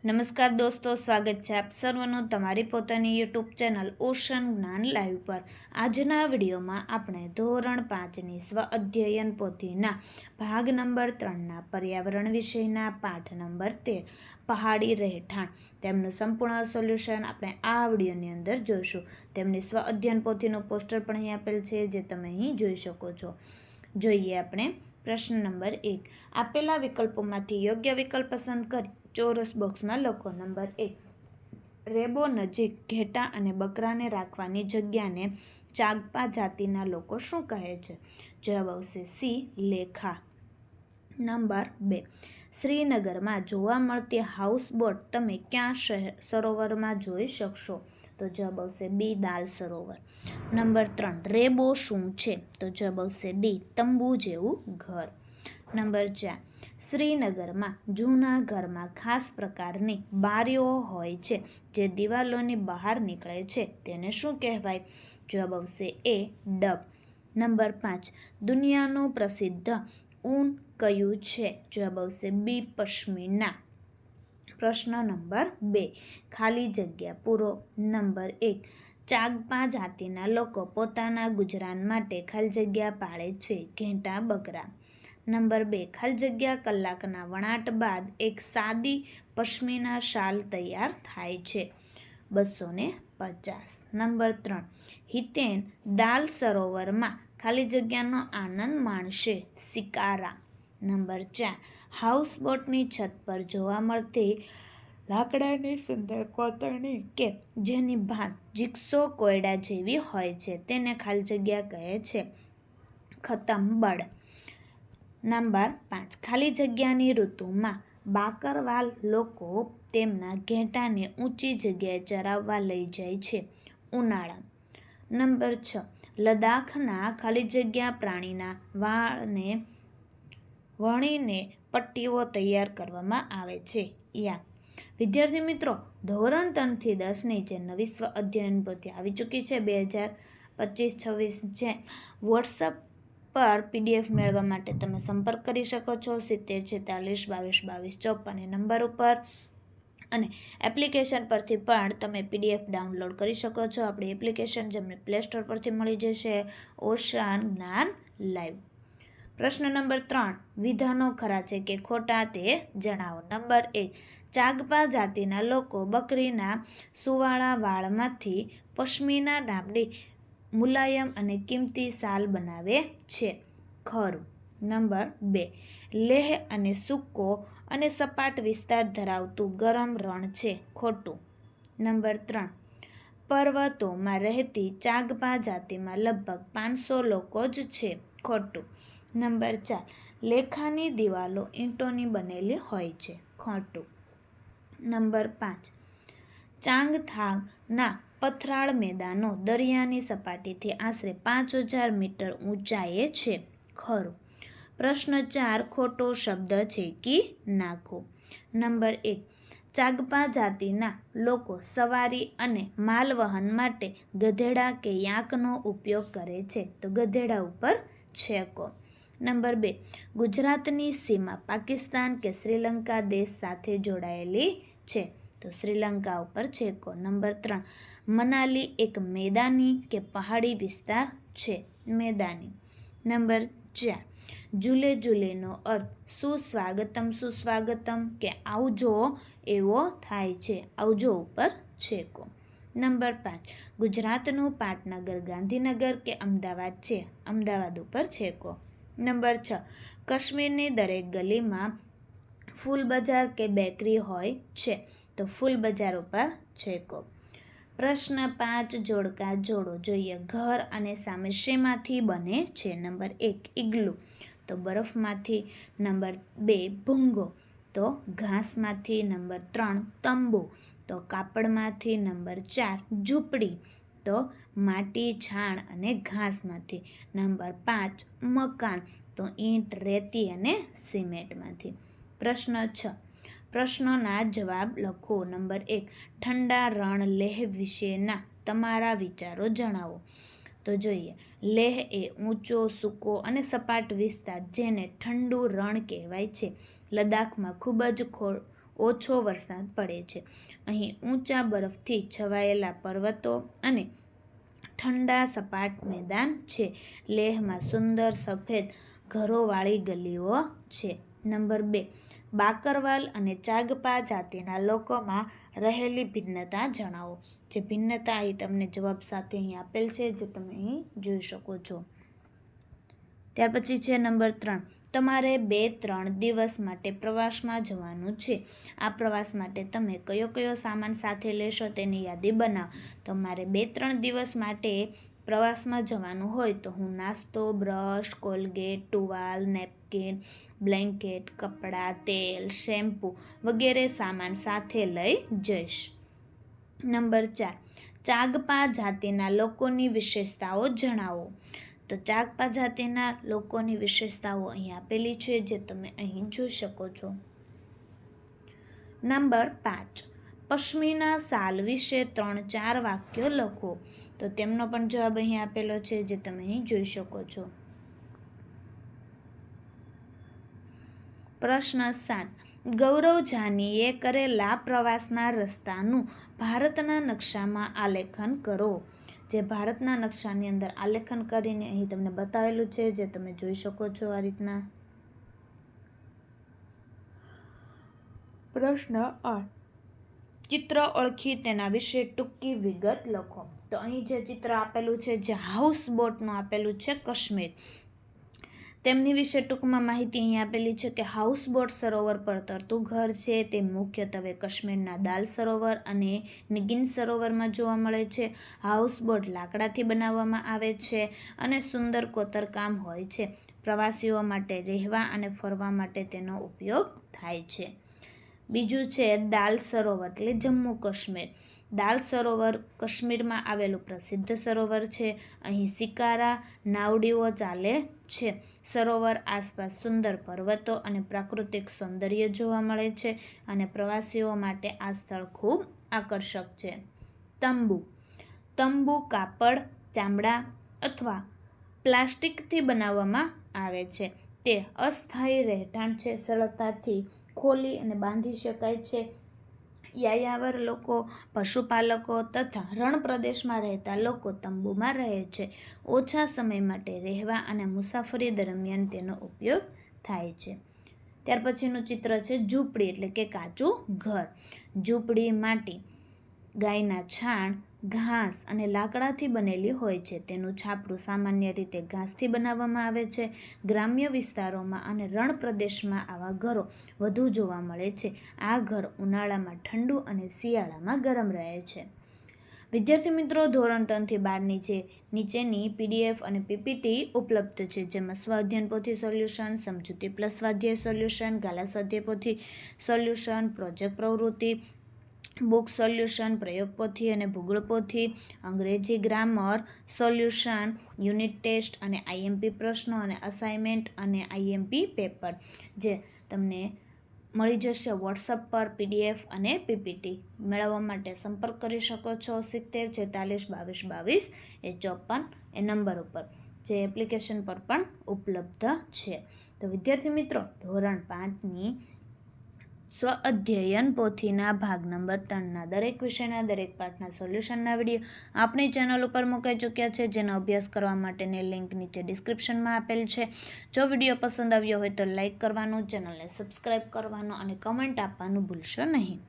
નમસ્કાર દોસ્તો, સ્વાગત છે આપ સર્વનું તમારી પોતાની યુટ્યુબ ચેનલ ઓશન જ્ઞાન લાઈવ પર। આજના વિડીયોમાં આપણે ધોરણ 5ની સ્વ અધ્યયન પોથીના ભાગ નંબર 3ના પર્યાવરણ વિષયના પાઠ નંબર 13 પહાડી રહેઠાણ તેમનું સંપૂર્ણ સોલ્યુશન આપણે આ વિડીયોની અંદર જોઈશું। તેમની સ્વ અધ્યયન પોથીનું પોસ્ટર પણ અહીં આપેલ છે, જે તમે અહીં જોઈ શકો છો। જોઈએ આપણે પ્રશ્ન નંબર 1। આપેલા વિકલ્પોમાંથી યોગ્ય વિકલ્પ પસંદ કરી ચોરસ બોક્સમાં લખો। નંબર 1, રેબો નજીક ઘેટા અને બકરાને રાખવાની જગ્યાને ચાગપા જાતિના લોકો શું કહે છે? જવાબ આવશે સી, લેખા। નંબર 2, શ્રીનગરમાં જોવા મળતી હાઉસબોટ તમે ક્યાં સરોવરમાં જોઈ શકશો? તો જવાબ આવશે બી, દાલ સરોવર। નંબર 3, રેબો શું છે? તો જવાબ આવશે ડી, તંબુ જેવું ઘર। નંબર 4, શ્રીનગરમાં જૂના ઘરમાં ખાસ પ્રકારની બારીઓ હોય છે જે દિવાલોની બહાર નીકળે છે, તેને શું કહેવાય? જવાબ આવશે એ, ડબ। નંબર 5, દુનિયાનું પ્રસિદ્ધ ઊન કયું છે? જવાબ આવશે બી, પશ્મિના। પ્રશ્ન નંબર 2, ખાલી જગ્યા પૂરો। નંબર 1, ચાગપા જાતિના લોકો પોતાના ગુજરાન માટે ખાલી જગ્યા પાળે છે, ઘેટા બકરા। નંબર 2, ખાલી જગ્યા કલાકના વણાટ બાદ એક સાદી પશ્મિના શાલ તૈયાર થાય છે, 250। નંબર 3, હિતેન દાલ સરોવરમાં ખાલી જગ્યાનો આનંદ માણશે, સિકારા। નંબર 4, હાઉસબોટની છત પર જોવા મળતી લાકડાની સુંદર કોતરણી કે જેની ભાત જીગસો કોયડા જેવી હોય છે, તેને ખાલી જગ્યા કહે છે, ખતંબડ। નંબર 5, ખાલી જગ્યાની ઋતુમાં બાકરવાલ લોકો તેમના ઘેટાને ઊંચી જગ્યાએ ચરાવવા લઈ જાય છે, ઉનાળા। નંબર 6, લદ્દાખના ખાલી જગ્યા પ્રાણીના વાળને વણીને પટ્ટીઓ તૈયાર કરવામાં આવે છે, યાક। વિદ્યાર્થી મિત્રો, ધોરણ 3થી 10ની જે નવી સ્વ અધ્યયન પોથી આવી ચૂકી છે 2025-26, જે વોટ્સઅપ પર PDF મેળવવા માટે તમે સંપર્ક કરી શકો છો 7046222254 નંબર ઉપર, અને એપ્લિકેશન પરથી પણ તમે PDF ડાઉનલોડ કરી શકો છો। આપણી એપ્લિકેશન જેમને પ્લે સ્ટોર પરથી મળી જશે, ઓશન જ્ઞાન લાઈવ। પ્રશ્ન નંબર 3, વિધાનો ખરા છે કે ખોટા તે જણાવો। નંબર 1, ચાગપા જાતિના લોકો બકરીના સુવાળા વાળમાંથી પશ્મિના નામની મુલાયમ અને કિંમતી શાલ બનાવે છે, ખરું। નંબર 2, લેહ અને સૂકો અને સપાટ વિસ્તાર ધરાવતું ગરમ રણ છે, ખોટું। નંબર 3, પર્વતોમાં રહેતી ચાગપા જાતિમાં લગભગ 500 લોકો જ છે, ખોટું। નંબર 4, લેખાની દિવાલો ઈંટોની બનેલી હોય છે, ખોટું। નંબર 5, ચાંગથાંગના પથરાળ મેદાનો દરિયાની સપાટીથી આશરે 5000 મીટર ઊંચાઈએ છે, ખરું। પ્રશ્ન 4, ખોટો શબ્દ છે કે નાખો। નંબર 1, ચાગપા જાતિના લોકો સવારી અને માલવહન માટે ગધેડા કે યાકનો ઉપયોગ કરે છે, તો ગધેડા ઉપર છેકો। નંબર 2, ગુજરાતની સીમા પાકિસ્તાન કે શ્રીલંકા દેશ સાથે જોડાયેલી છે, તો શ્રીલંકા ઉપર છેકો। નંબર 3, મનાલી એક મેદાની કે પહાડી વિસ્તાર છે, મેદાની। નંબર 4, ઝૂલે ઝૂલેનો અર્થ સુસ્વાગતમ કે આવજો એવો થાય છે, આવજો ઉપર છેકો। નંબર 5, ગુજરાતનું પાટનગર ગાંધીનગર કે અમદાવાદ છે, અમદાવાદ ઉપર છેકો। નંબર 6, કાશ્મીરની દરેક ગલીમાં ફૂલ બજાર કે બેકરી હોય છે, તો ફૂલ બજાર ઉપર છેકો। પ્રશ્ન 5, જોડકા જોડો। જોઈએ, ઘર અને સામે શેમાંથી બને છે? નંબર 1, ઇગ્લુ, તો બરફમાંથી। નંબર 2, ભૂંગો, તો ઘાસમાંથી। નંબર 3, તંબુ, તો કાપડમાંથી। નંબર 4, ઝૂંપડી, તો માટી, છાણ અને ઘાસમાંથી। નંબર 5, મકાન, તો ઈંટ, રેતી અને સિમેન્ટમાંથી। પ્રશ્ન 6, પ્રશ્નોના જવાબ લખો। નંબર 1, ઠંડા રણ લેહ વિશેના તમારા વિચારો જણાવો। તો જોઈએ, લેહ એ ઊંચો, સૂકો અને સપાટ વિસ્તાર જેને ઠંડુ રણ કહેવાય છે, લદ્દાખમાં ખૂબ જ ઓછો વરસાદ પડે છે. અહીં ઊંચા બરફથી છવાયેલા પર્વતો અને ઠંડા સપાટ મેદાન છે. લેહમાં સુંદર સફેદ ઘરોવાળી ગલીઓ છે. નંબર 2, બાકરવાલ અને ચાગપા જાતિના લોકોમાં રહેલી ભિન્નતા જણાવો. જે ભિન્નતા અહીં તમને જવાબ સાથે અહીં આપેલ છે, જે તમે અહીં જોઈ શકો છો. ત્યાર પછી છે નંબર 3, તમારે 2-3 દિવસ માટે પ્રવાસમાં જવાનું છે. આ પ્રવાસ માટે તમે કયો કયો સામાન સાથે લેશો તેની યાદી બનાવો. તમારે 2-3 દિવસ માટે પ્રવાસમાં જવાનું હોય તો હું નાસ્તો, બ્રશ, કોલગેટ, ટુવાલ, નેપકિન, બ્લેન્કેટ, કપડાં, તેલ, શેમ્પૂ વગેરે સામાન સાથે લઈ જઈશ. નંબર 4, ચાગપા જાતિના લોકોની વિશેષતાઓ જણાવો. તો ચાગપા જાતિના લોકોની વિશેષતાઓ અહીં આપેલી છે, જે તમે અહીં જોઈ શકો છો. નંબર 5, પશ્મિના શાલ વિશે 3-4 વાક્યો લખો. તો તેમનો પણ જવાબ અહીં આપેલો છે, જે તમે અહીં જોઈ શકો છો. પ્રશ્ન 7, ગૌરવ જાનીએ કરેલા પ્રવાસના રસ્તાનું ભારતના નકશામાં આલેખન કરો. જે ભારતના નકશાની અંદર આલેખન કરીને અહીં તમને બતાવેલું છે, જે તમે જોઈ શકો છો આ રીતના. પ્રશ્ન 8, ચિત્ર ઓળખી તેના વિશે ટૂંકી વિગત લખો. તો અહીં જે ચિત્ર આપેલું છે, જે હાઉસ બોટનું આપેલું છે કાશ્મીર, તેમની વિશે ટૂંકમાં માહિતી અહીં આપેલી છે કે હાઉસ બોટ સરોવર પર તરતું ઘર છે. તે મુખ્યત્વે કાશ્મીરના દાલ સરોવર અને નિગિન સરોવરમાં જોવા મળે છે. હાઉસ બોટ લાકડાથી બનાવવામાં આવે છે અને સુંદર કોતરકામ હોય છે. પ્રવાસીઓ માટે રહેવા અને ફરવા માટે તેનો ઉપયોગ થાય છે. બીજું છે દાલ સરોવર, એટલે જમ્મુ કાશ્મીર. દાલ સરોવર કાશ્મીરમાં આવેલું પ્રસિદ્ધ સરોવર છે. અહીં શિકારા નાવડીઓ ચાલે છે. સરોવર આસપાસ સુંદર પર્વતો અને પ્રાકૃતિક સૌંદર્ય જોવા મળે છે અને પ્રવાસીઓ માટે આ સ્થળ ખૂબ આકર્ષક છે. તંબુ, તંબુ કાપડ, ચામડા અથવા પ્લાસ્ટિકથી બનાવવામાં આવે છે. તે અસ્થાયી રહેઠાણ છે. સરળતાથી ખોલી અને બાંધી શકાય છે. યાયાવર લોકો, પશુપાલકો તથા રણ પ્રદેશમાં રહેતા લોકો તંબુમાં રહે છે. ઓછા સમય માટે રહેવા અને મુસાફરી દરમિયાન તેનો ઉપયોગ થાય છે. ત્યાર પછીનું ચિત્ર છે ઝૂંપડી, એટલે કે કાચું ઘર. ઝૂંપડી માટી, ગાયના છાણ, ઘાસ અને લાકડાથી બનેલી હોય છે. તેનું છાપરું સામાન્ય રીતે ઘાસથી બનાવવામાં આવે છે. ગ્રામ્ય વિસ્તારોમાં અને રણ પ્રદેશમાં આવા ઘરો વધુ જોવા મળે છે. આ ઘર ઉનાળામાં ઠંડુ અને શિયાળામાં ગરમ રહે છે. વિદ્યાર્થી મિત્રો, ધોરણ 3 થી 12 નીચેની PDF અને PPT ઉપલબ્ધ છે, જેમાં સ્વ અધ્યયન પોથી સોલ્યુશન, સમજૂતી પ્લસ સ્વાધ્યાય સોલ્યુશન, ગાલા સ્વાધ્યાય પોથી સોલ્યુશન, પ્રોજેક્ટ પ્રવૃત્તિ, બુક સોલ્યુશન, પ્રયોગ પોથી અને ભૂગોળ પોથી, અંગ્રેજી ગ્રામર સોલ્યુશન, યુનિટ ટેસ્ટ અને IMP પ્રશ્નો અને અસાઇનમેન્ટ અને IMP પેપર, જે તમને મળી જશે વોટ્સઅપ પર PDF અને PPT. મેળવવા માટે સંપર્ક કરી શકો છો 70 46 22 22 એ 54 એ નંબર ઉપર, જે એપ્લિકેશન પર પણ ઉપલબ્ધ છે. તો વિદ્યાર્થી મિત્રો, ધોરણ 5ની સ્વ અધ્યયન પોથીના ભાગ નંબર 3ના દરેક વિષયના દરેક પાઠના સોલ્યુશનના વિડીયો આપણી ચેનલ ઉપર મુકાઈ ચૂક્યા છે, જેનો અભ્યાસ કરવા માટેની લિંક નીચે ડિસ્ક્રિપ્શનમાં આપેલ છે. જો વિડીયો પસંદ આવ્યો હોય તો લાઇક કરવાનું, ચેનલને સબસ્ક્રાઈબ કરવાનું અને કમેન્ટ આપવાનું ભૂલશો નહીં.